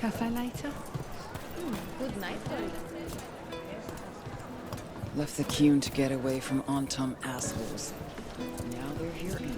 cafe later? Good night, Doyle. Left the Cune to get away from Antum assholes. Now they're here anyway.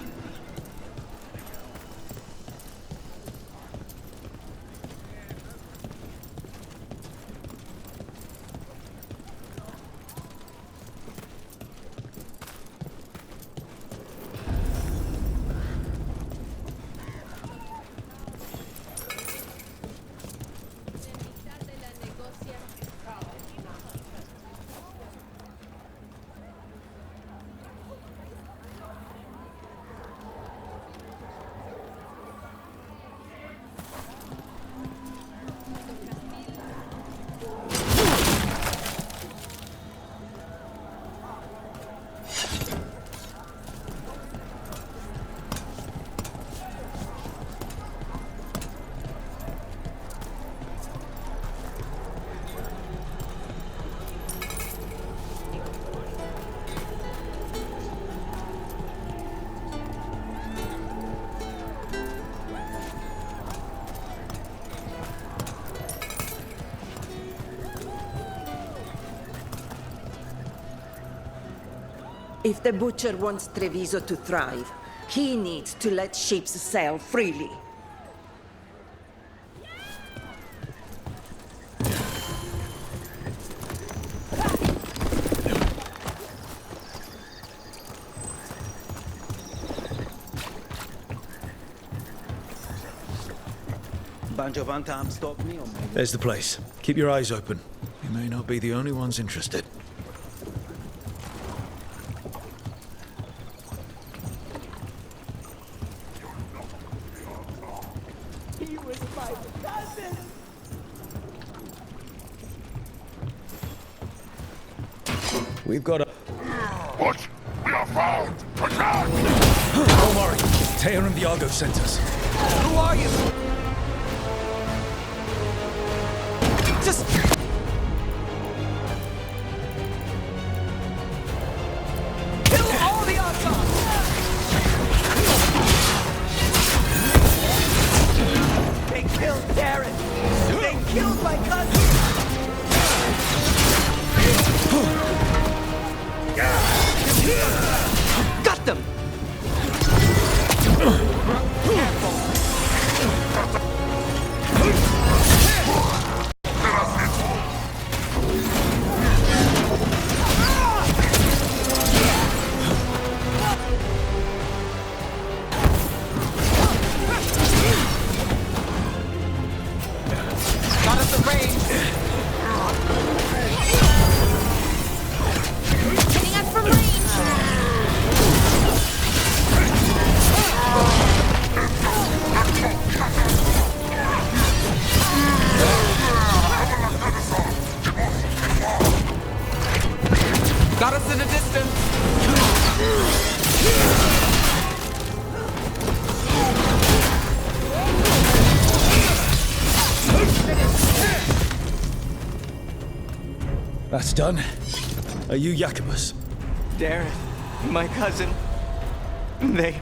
If the Butcher wants Treviso to thrive, he needs to let ships sail freely. There's the place. Keep your eyes open. You may not be the only ones interested. He was my cousin! We've got a... What? We are found! Attack! Don't worry. Taya and Viago sent us. Who are you? Just... kill all the Autons! They killed Darren! They killed my cousin! Got them! Got us the range! Hitting us from range! Got us in the distance! That's done. Are you Jacobus? Darren, my cousin, they...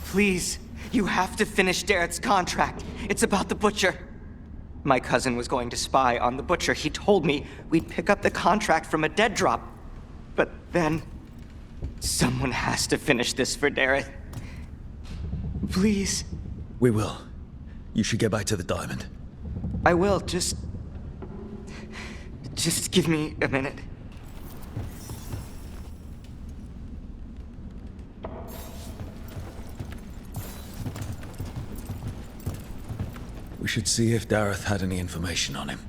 Please, you have to finish Darrett's contract. It's about the Butcher. My cousin was going to spy on the Butcher. He told me we'd pick up the contract from a dead drop. But then... someone has to finish this for Darrett. Please. We will. You should get back to the diamond. I will, just give me a minute. We should see if Dareth had any information on him.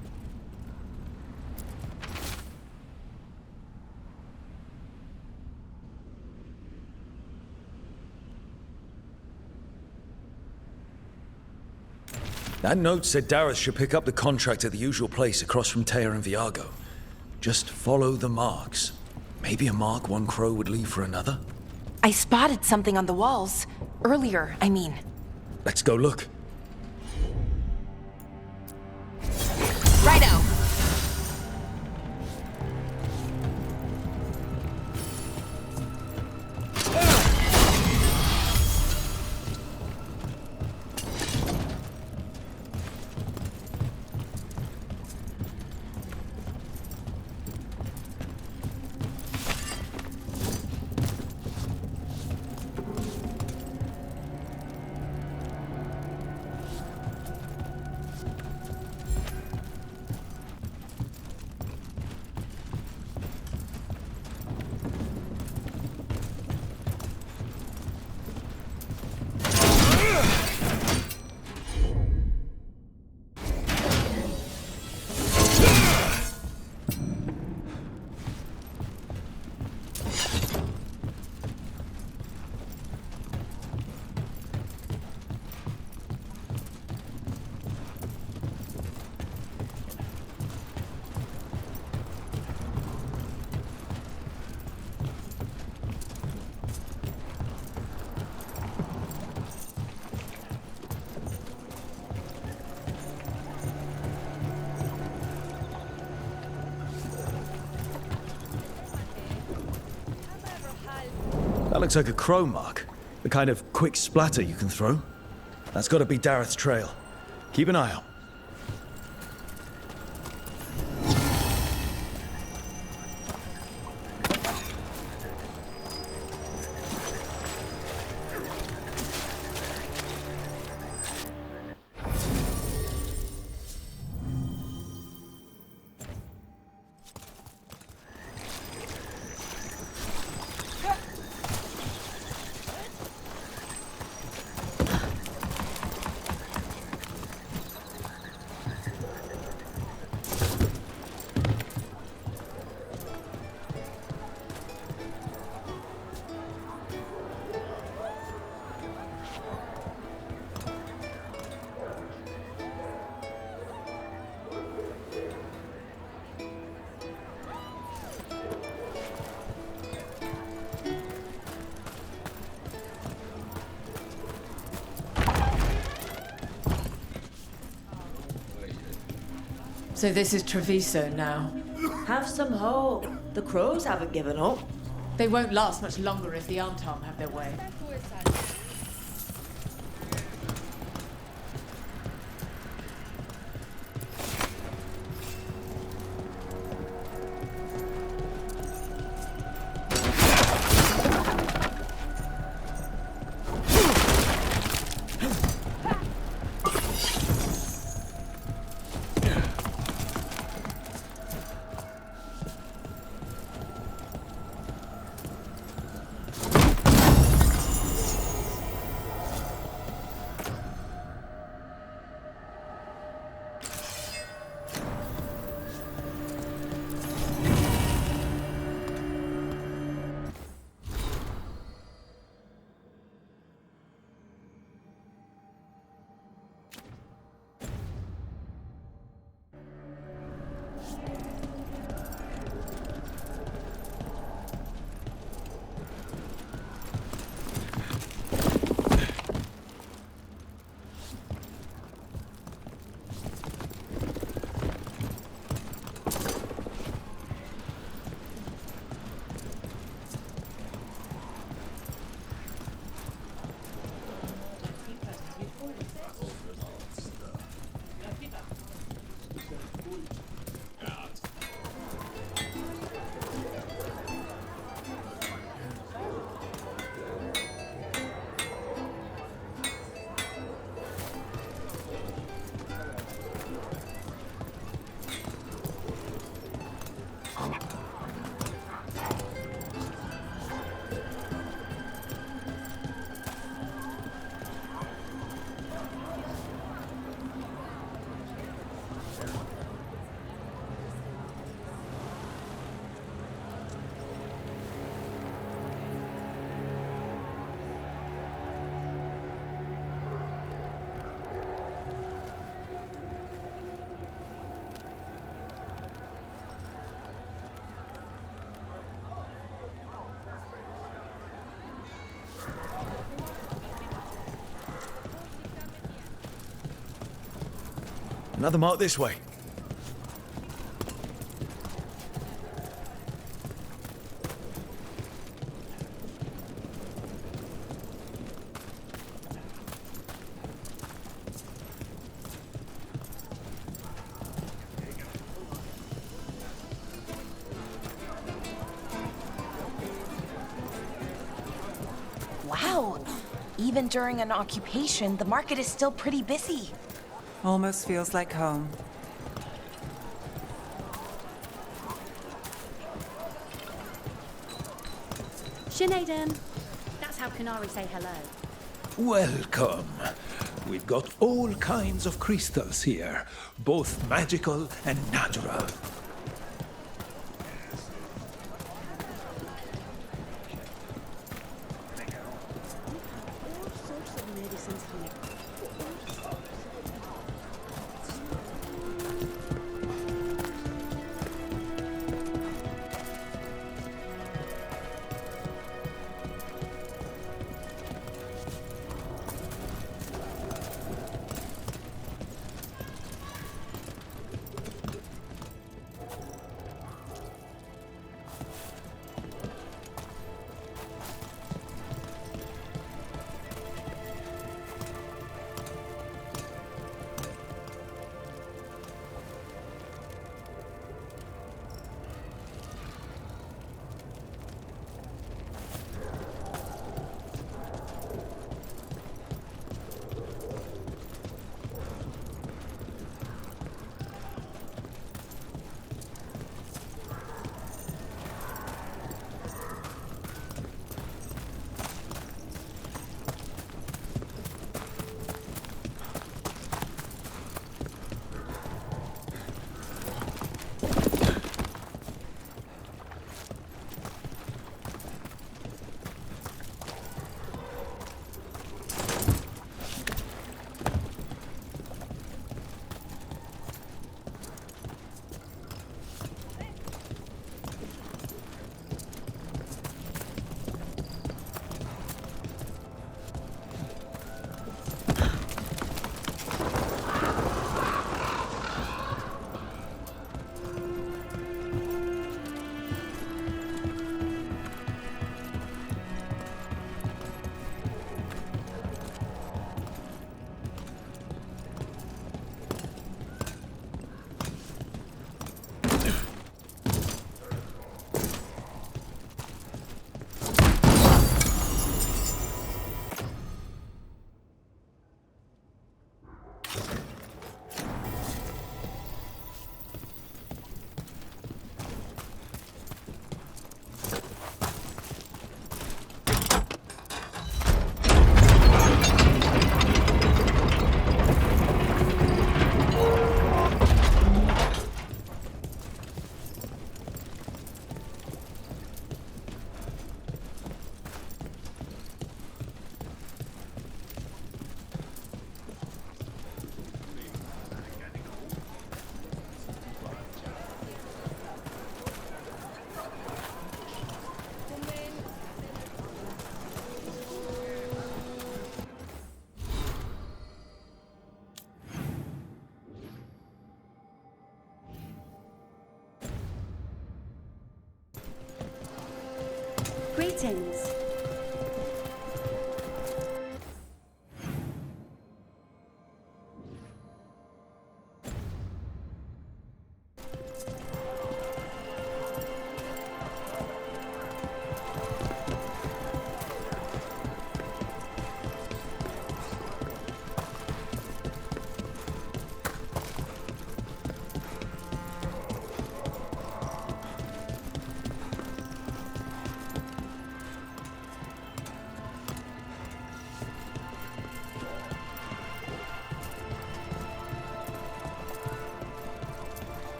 That note said Dareth should pick up the contract at the usual place across from Taya and Viago. Just follow the marks. Maybe a mark one crow would leave for another? I spotted something on the walls. Earlier, I mean. Let's go look. Righto. looks like a crow mark. The kind of quick splatter you can throw. That's gotta be Dareth's trail. Keep an eye out. So this is Treviso now. Have some hope. The crows haven't given up. They won't last much longer if the Antom have their way. Another mark this way. Wow. Even during an occupation, the market is still pretty busy. Almost feels like home. Sinead, that's how Canary say hello. Welcome. We've got all kinds of crystals here, both magical and natural. Greetings.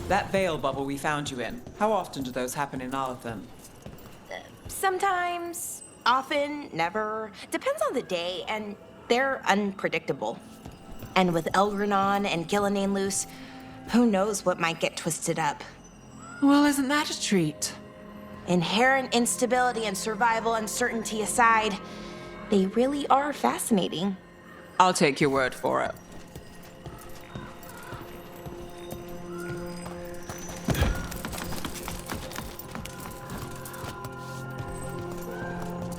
That veil bubble we found you in, how often do those happen in Arthur? Sometimes, often, never. Depends on the day, and they're unpredictable. And with Elgranon and Gillenane loose, who knows what might get twisted up. Well, isn't that a treat? Inherent instability and survival uncertainty aside, they really are fascinating. I'll take your word for it.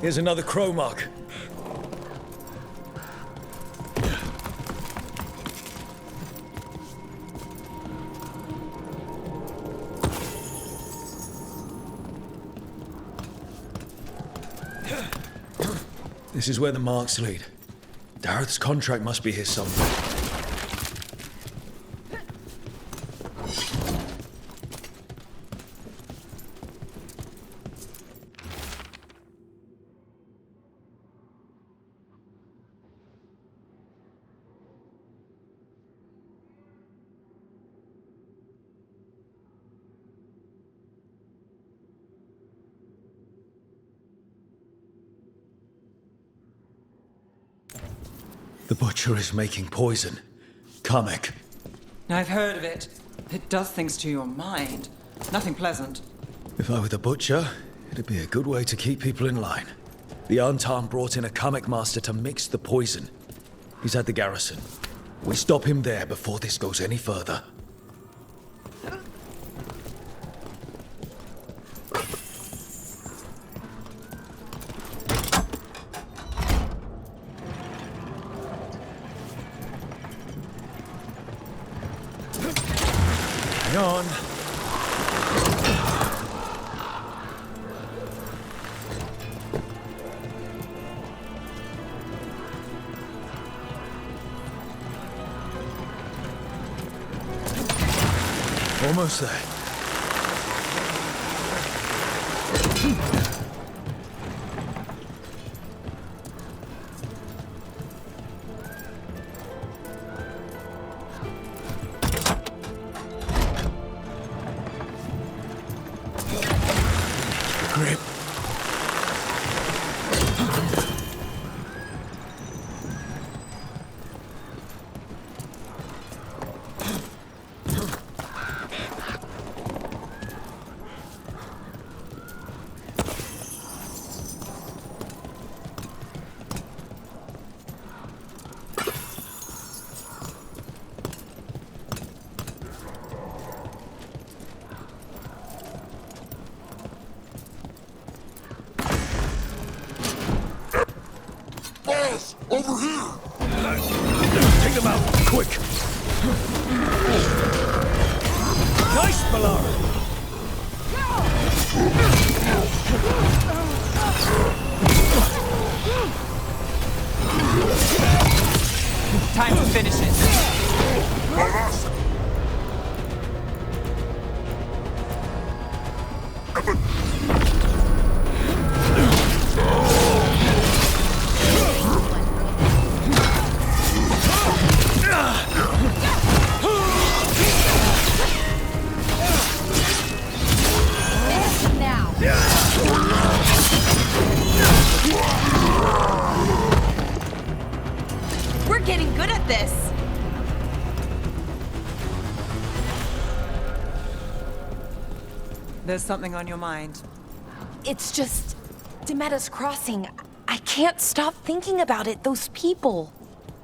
Here's another crow mark. This is where the marks lead. Dareth's contract must be here somewhere. The Butcher is making poison. Kamek. I've heard of it. It does things to your mind. Nothing pleasant. If I were the Butcher, it'd be a good way to keep people in line. The Antan brought in a Kamek master to mix the poison. He's at the garrison. We stop him there before this goes any further. Hang on. Almost there. over here! Take them out, quick! Nice, Malara! Time to finish it. We're getting good at this. There's something on your mind. It's just Demetta's Crossing. I can't stop thinking about it. Those people.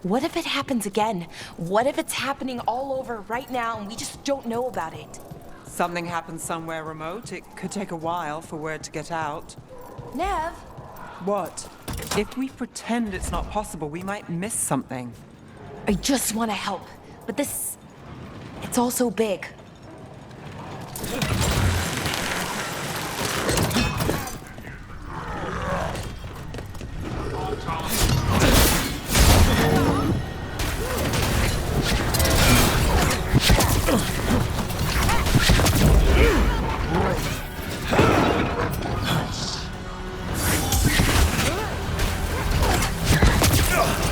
What if it happens again? What if it's happening all over right now and we just don't know about it? Something happens somewhere remote. It could take a while for word to get out. Nev? What? If we pretend it's not possible, we might miss something. I just want to help, but this... it's all so big.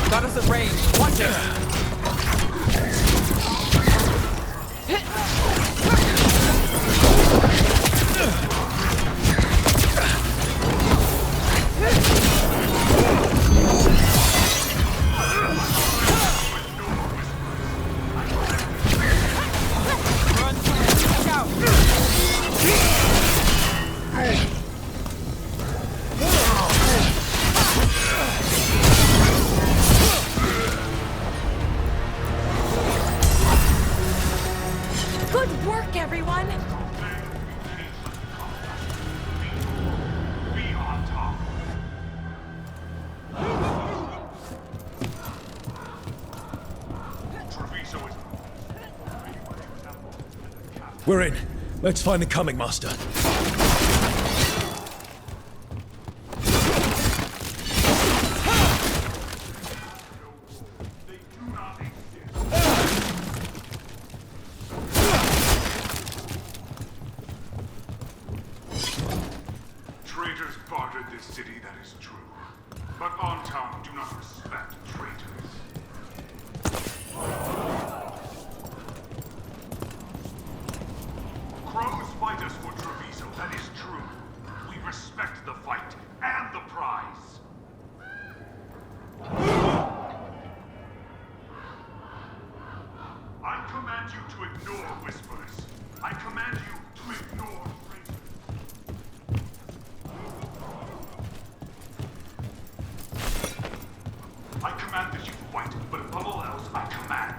Got us at range. Watch it! Good work, everyone! We are top. Treviso is... We're in. Let's find the coming master. Traitors guarded this city, that is true. But Ontown do not respect traitors. Crows fight us for Treviso, that is true. We respect the fight and the prize. I command you to ignore whispers. I command you to ignore traitors. I command that you fight, but above all else, I command.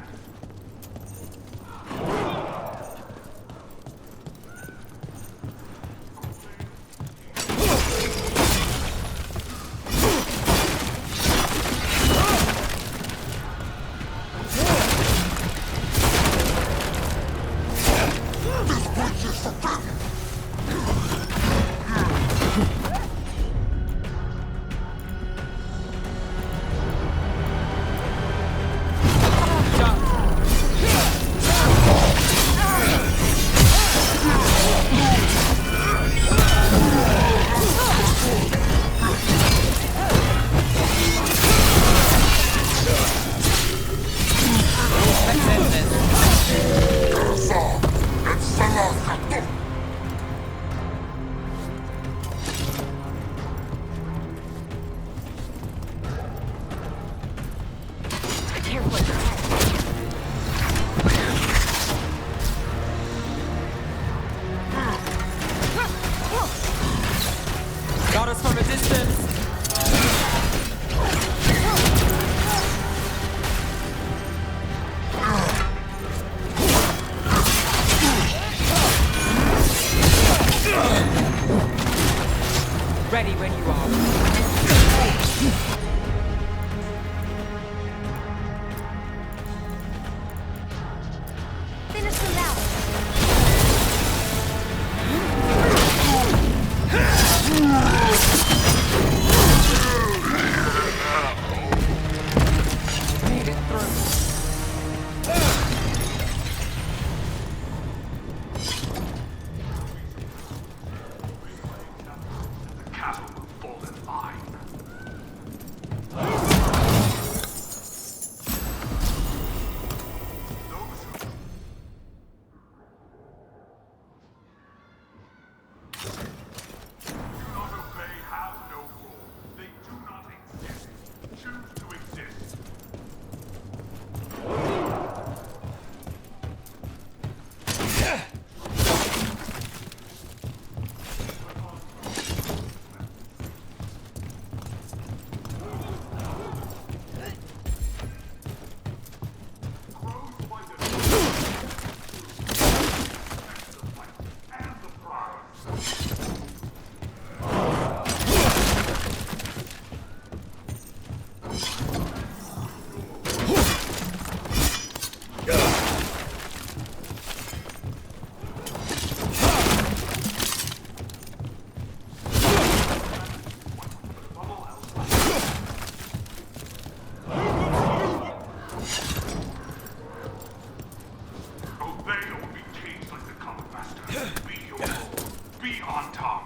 This place is forbidden! Got us from a distance. Ready when you are. The castle will fall in line. Do not obey, have no role. They do not exist. Choose to exist. Obey or be caged like the common master. Be your role. Be on top.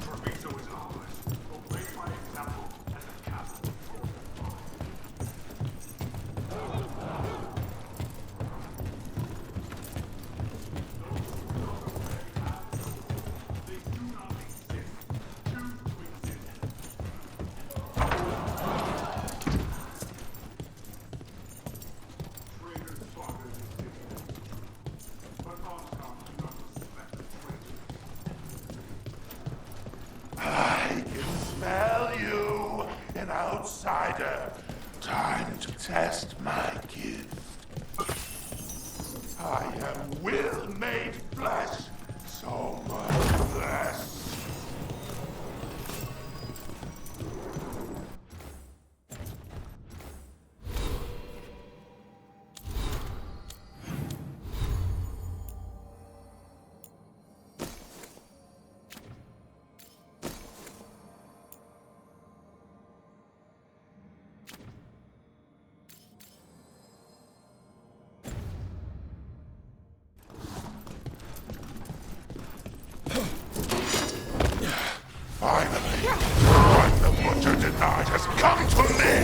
Treviso is ours. Obey my example, and the castle will fall in line. They do not exist. Choose to exist. Traitors slaughter this city. But Armstrong do not respect the traitors. I can smell you, an outsider. Time to test my gift. I am will made flesh, so much less. Finally, what the Butcher denied has come to me!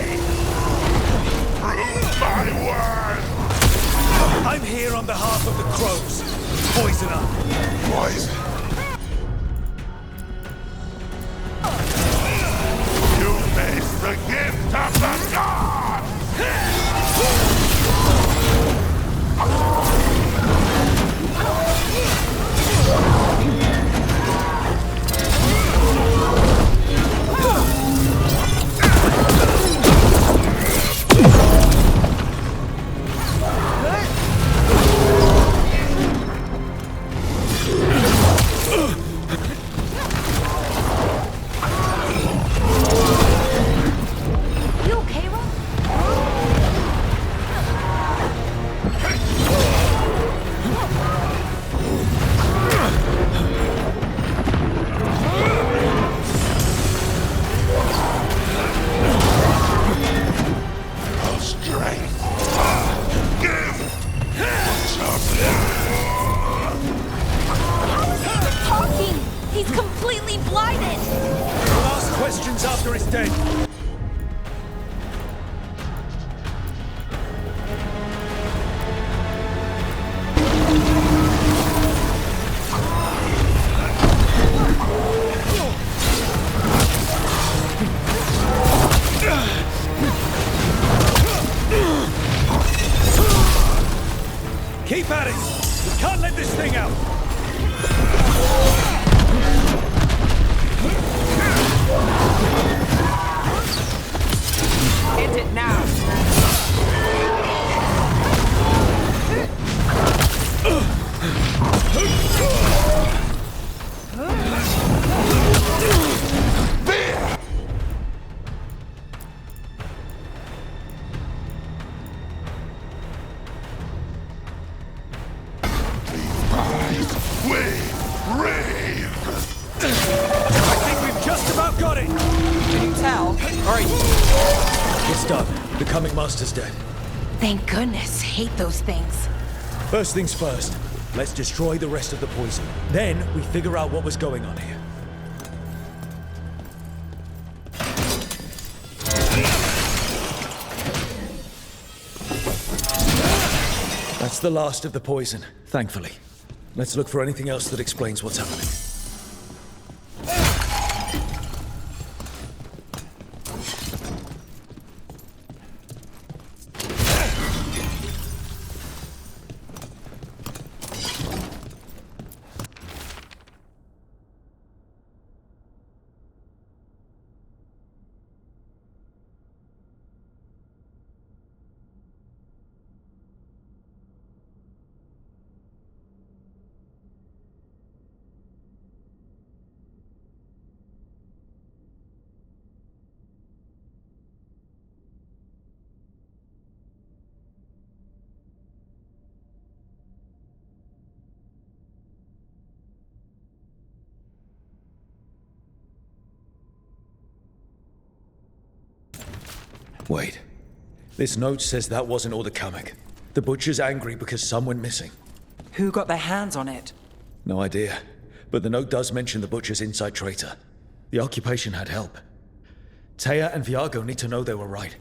Prove my word! I'm here on behalf of the Crows. Poisoner. Poison. You face the gift of the gods! You okay, Ron? Your strength. Give! How is he even talking? He's completely blinded! We'll ask questions after it's dead. Keep at it! We can't let this thing out! Hit it now! Hurry! It's done. The Comic Master's dead. Thank goodness. Hate those things. First things first. Let's destroy the rest of the poison. Then we figure out what was going on here. That's the last of the poison, thankfully. Let's look for anything else that explains what's happening. Wait. This note says that wasn't all the comic. The Butcher's angry because some went missing. Who got their hands on it? No idea. But the note does mention the Butcher's inside traitor. The occupation had help. Taya and Viago need to know they were right.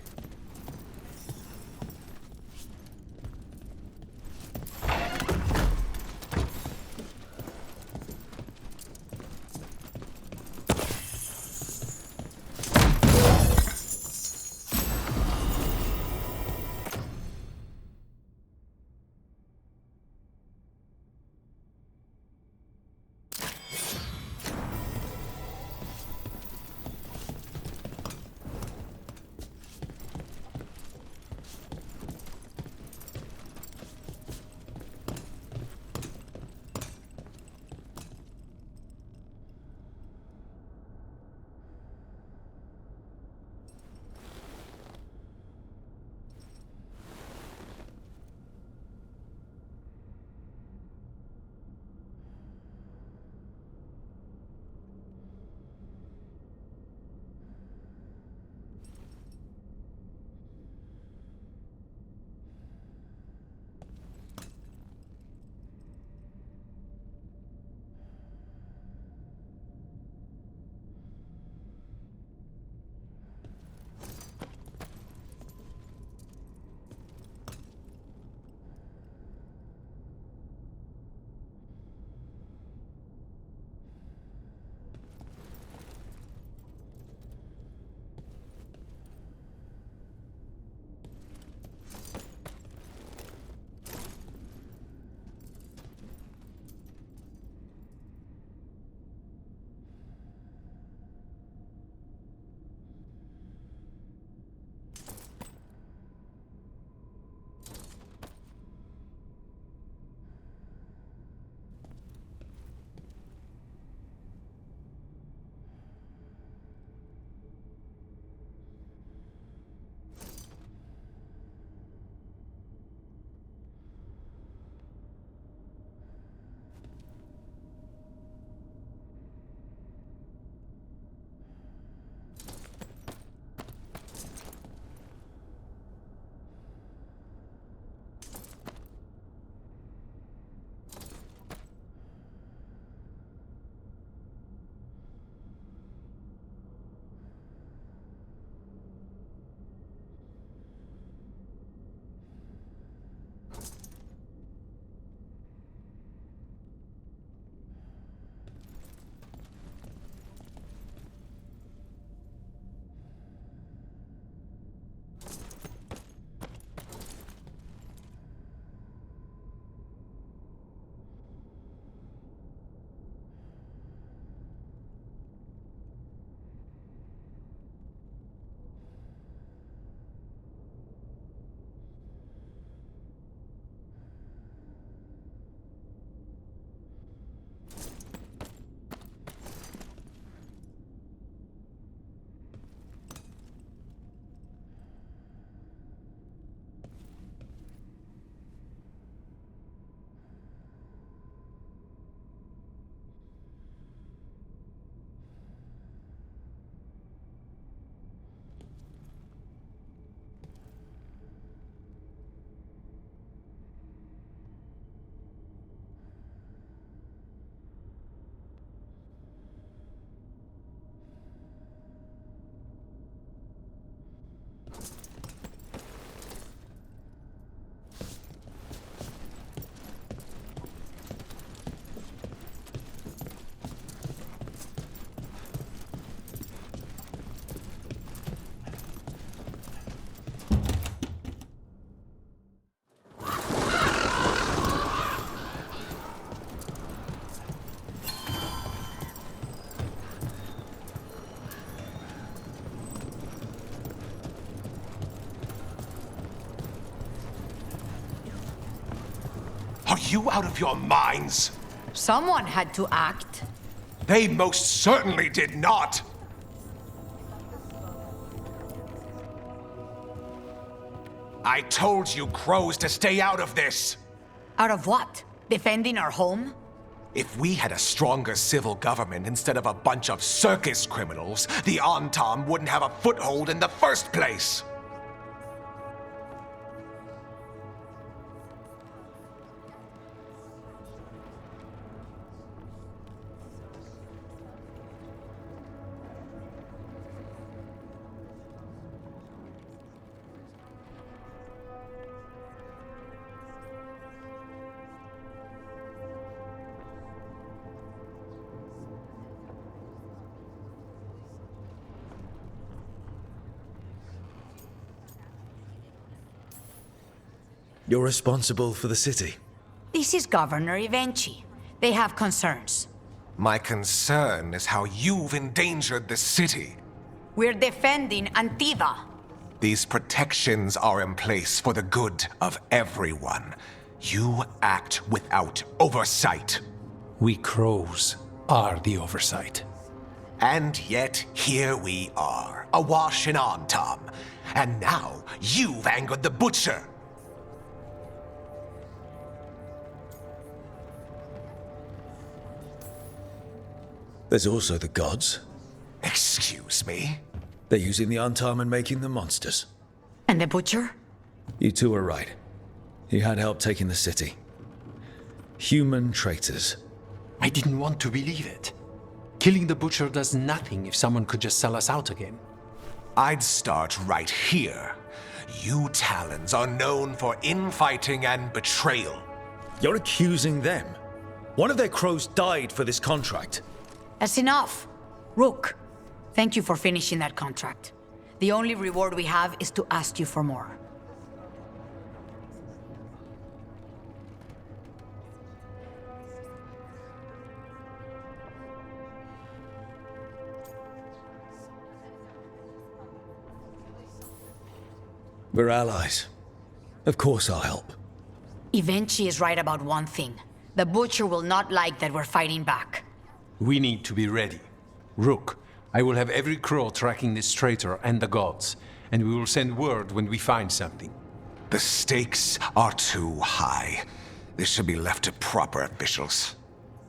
you out of your minds? Someone had to act. They most certainly did not! I told you crows to stay out of this! Out of what? Defending our home? If we had a stronger civil government instead of a bunch of circus criminals, the Antam wouldn't have a foothold in the first place! You're responsible for the city. This is Governor Evenchi. They have concerns. My concern is how you've endangered the city. We're defending Antiva. These protections are in place for the good of everyone. You act without oversight. We crows are the oversight. And yet, here we are, awash in Antam. And now, you've angered the Butcher. There's also the gods. Excuse me? They're using the Antam and making them monsters. And the Butcher? You two are right. He had help taking the city. Human traitors. I didn't want to believe it. Killing the Butcher does nothing if someone could just sell us out again. I'd start right here. You Talons are known for infighting and betrayal. You're accusing them. One of their crows died for this contract. That's enough. Rook, thank you for finishing that contract. The only reward we have is to ask you for more. We're allies. Of course I'll help. Evenchi is right about one thing. The Butcher will not like that we're fighting back. We need to be ready. Rook, I will have every crow tracking this traitor and the gods, and we will send word when we find something. The stakes are too high. This should be left to proper officials.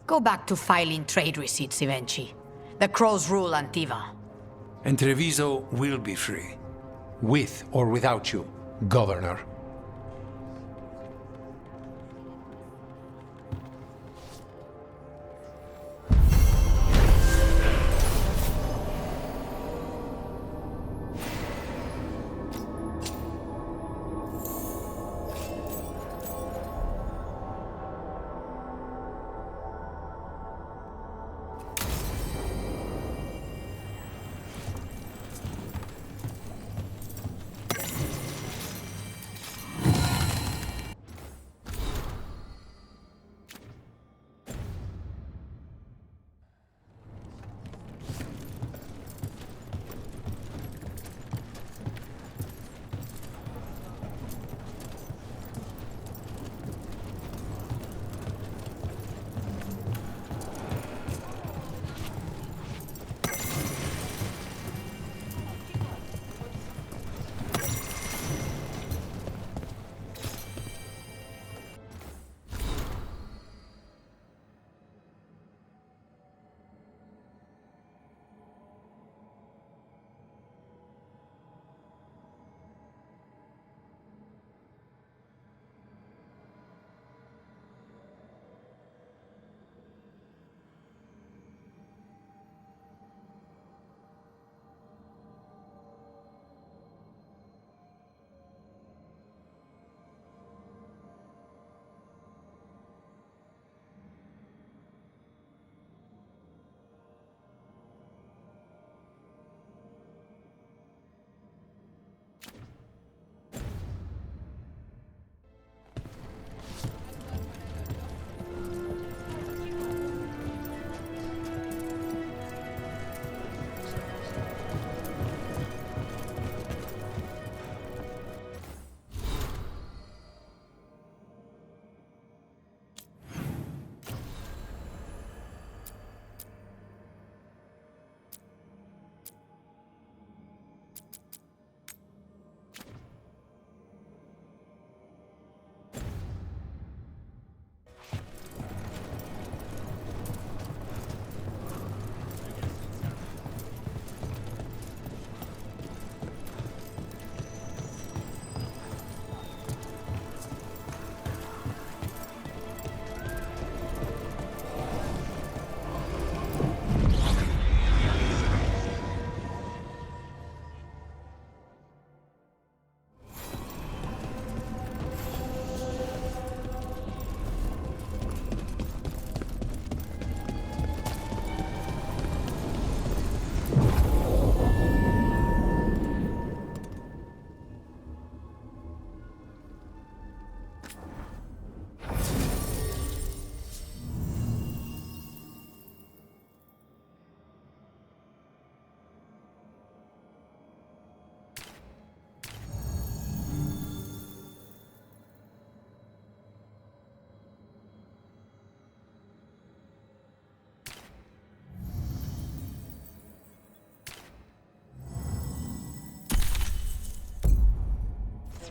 Go back to filing trade receipts, Evenchi. The crows rule Antiva. And Treviso will be free. With or without you, Governor.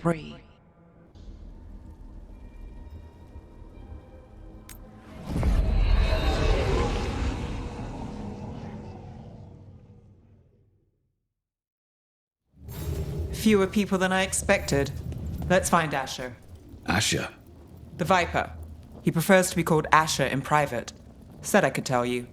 3. Fewer people than I expected. Let's find Asher. Asher? The Viper. He prefers to be called Asher in private. Said I could tell you.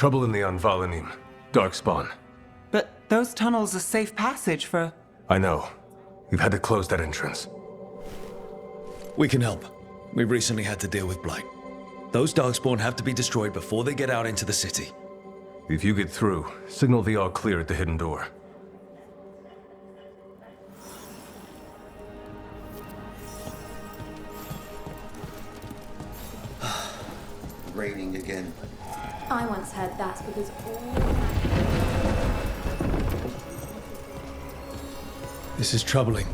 Trouble in the Anvalanim. Darkspawn. But those tunnels are safe passage for... I know. We've had to close that entrance. We can help. We recently had to deal with Blight. Those Darkspawn have to be destroyed before they get out into the city. If you get through, signal the all clear at the hidden door. Raining again. I once heard that's because all... This is troubling.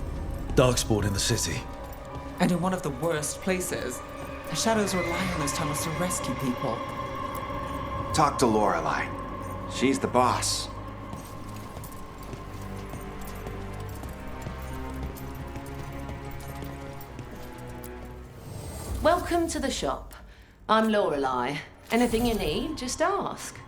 Darkspawn in the city. And in one of the worst places. The Shadows rely on those tunnels to rescue people. Talk to Lorelei. She's the boss. Welcome to the shop. I'm Lorelei. Anything you need, just ask.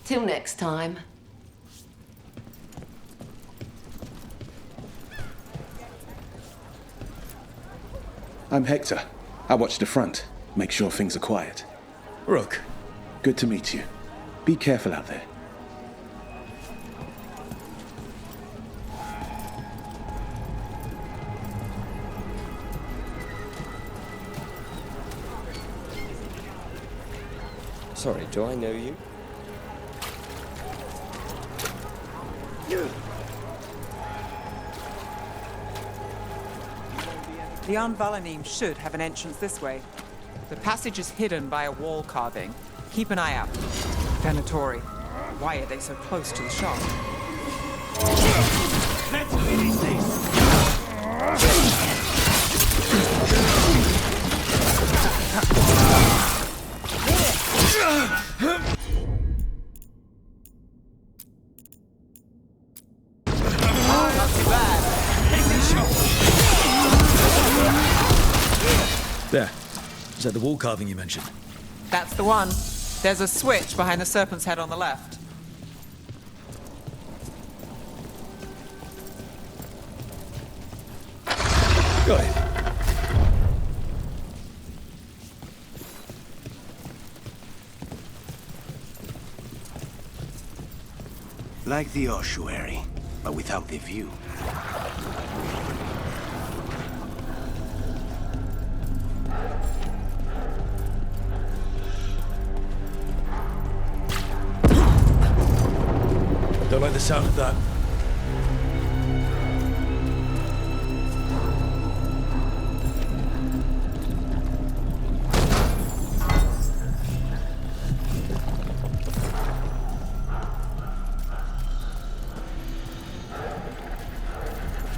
Till next time. I'm Hector. I watch the front. Make sure things are quiet. Rook. Good to meet you. Be careful out there. Sorry, do I know you? The Anvalanim should have an entrance this way. The passage is hidden by a wall carving. Keep an eye out. Venatori. Why are they so close to the shop? Let's finish this! There. Is that the wall carving you mentioned? That's the one. There's a switch behind the serpent's head on the left. Got it. Like the ossuary, but without the view. Don't like the sound of that.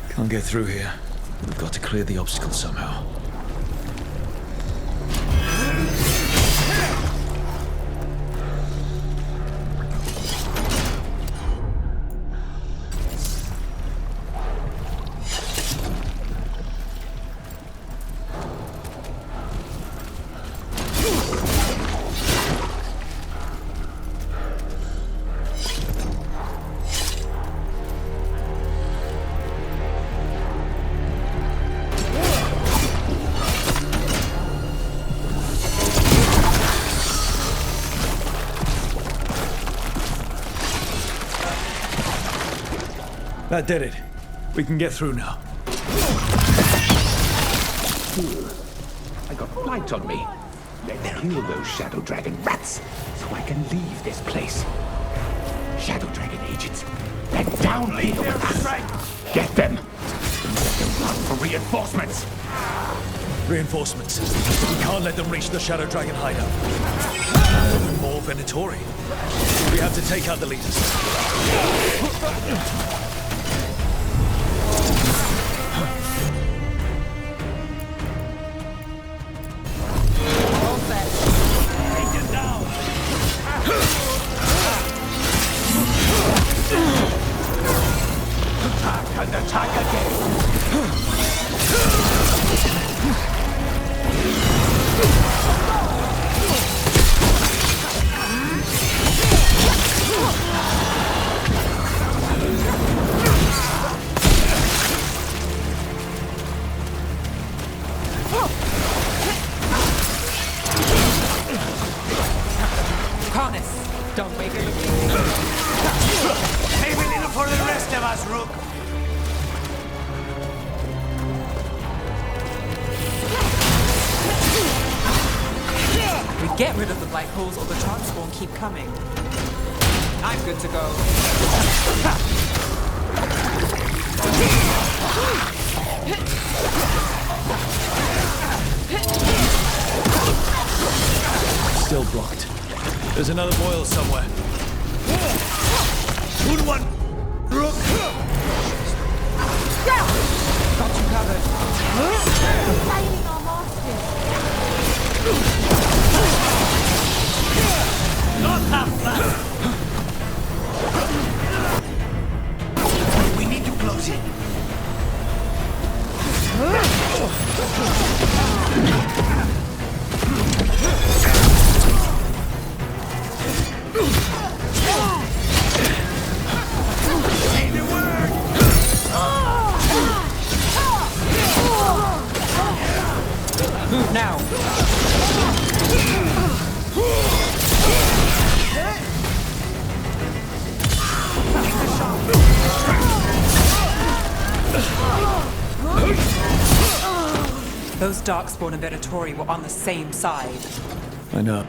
Can't get through here. We've got to clear the obstacle somehow. That did it. We can get through now. I got light on me. Let's kill those Shadow Dragon rats so I can leave this place. Shadow Dragon agents, they're down here with us. Get them. Let them run for reinforcements. Reinforcements. We can't let them reach the Shadow Dragon hideout. More Venatori. We have to take out the leaders. And attack again. Harness. Don't make it look easy. Save a little for the rest of us, Rook. We get rid of the black holes or the transform keep coming. I'm good to go. Still blocked. There's another boil somewhere. Good one! Rook! Got you covered. Failing our masters. Not half bad. We need to close it. Move now! Those Darkspawn and Venatori were on the same side. I know.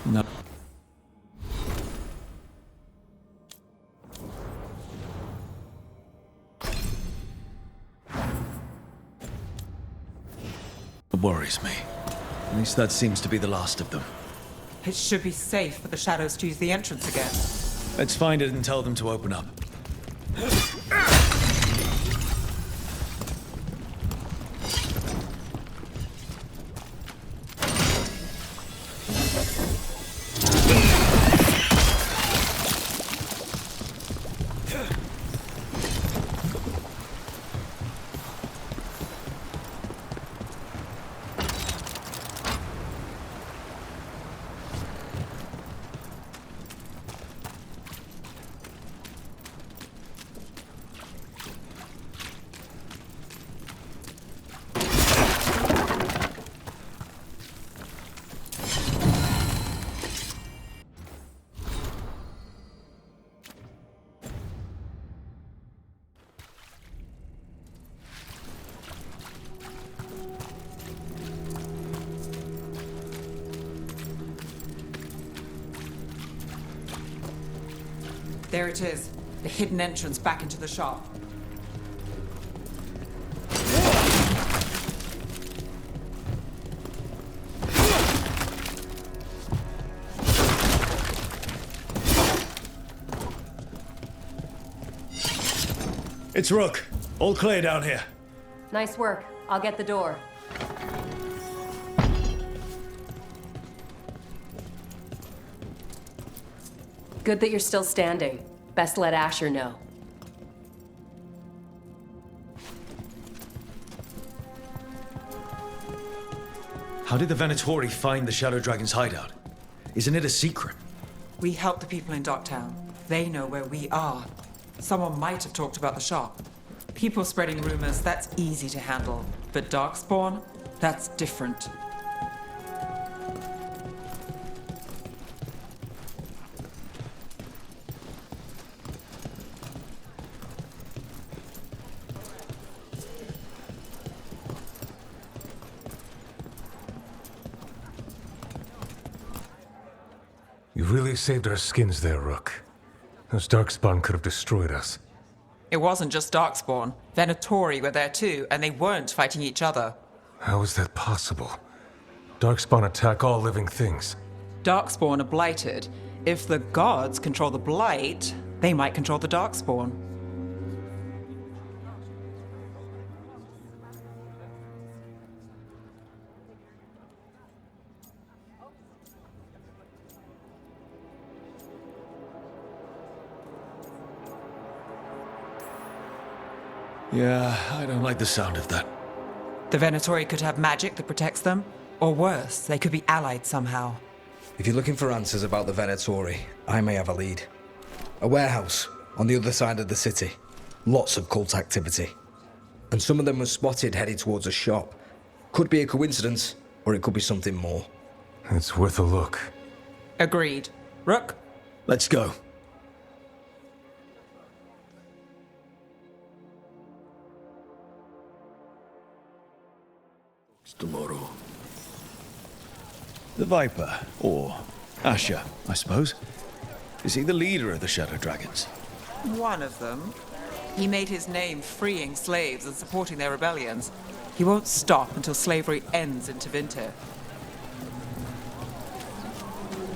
No. It worries me. At least that seems to be the last of them. It should be safe for the Shadows to use the entrance again. Let's find it and tell them to open up. There it is, the hidden entrance back into the shop. It's Rook. All clear down here. Nice work. I'll get the door. Good that you're still standing. Best let Asher know. How did the Venatori find the Shadow Dragon's hideout? Isn't it a secret? We help the people in Docktown. They know where we are. Someone might have talked about the shop. People spreading rumors, that's easy to handle. But Darkspawn, that's different. You really saved our skins there, Rook. Those Darkspawn could have destroyed us. It wasn't just Darkspawn. Venatori were there too, and they weren't fighting each other. How is that possible? Darkspawn attack all living things. Darkspawn are blighted. If the gods control the blight, they might control the Darkspawn. Yeah, I don't like the sound of that. The Venatori could have magic that protects them, or worse, they could be allied somehow. If you're looking for answers about the Venatori, I may have a lead. A warehouse on the other side of the city. Lots of cult activity. And some of them were spotted headed towards a shop. Could be a coincidence, or it could be something more. It's worth a look. Agreed. Rook? Let's go. The Viper, or Asher, I suppose. Is he the leader of the Shadow Dragons? One of them. He made his name freeing slaves and supporting their rebellions. He won't stop until slavery ends in Tevinter.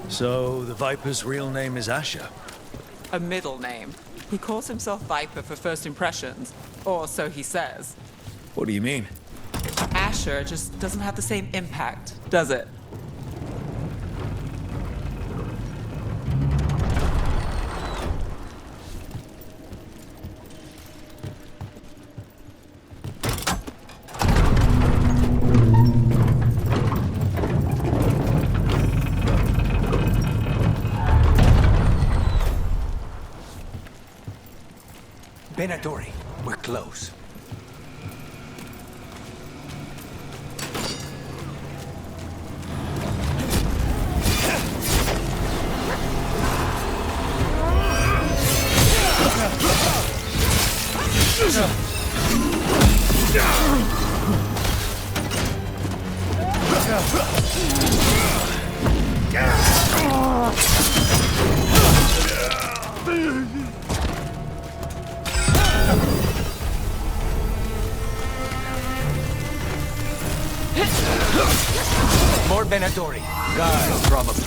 So, the Viper's real name is Asher? A middle name. He calls himself Viper for first impressions, or so he says. What do you mean? Asher just doesn't have the same impact, does it? Benadori, we're close. More Benadori. Guys, probably.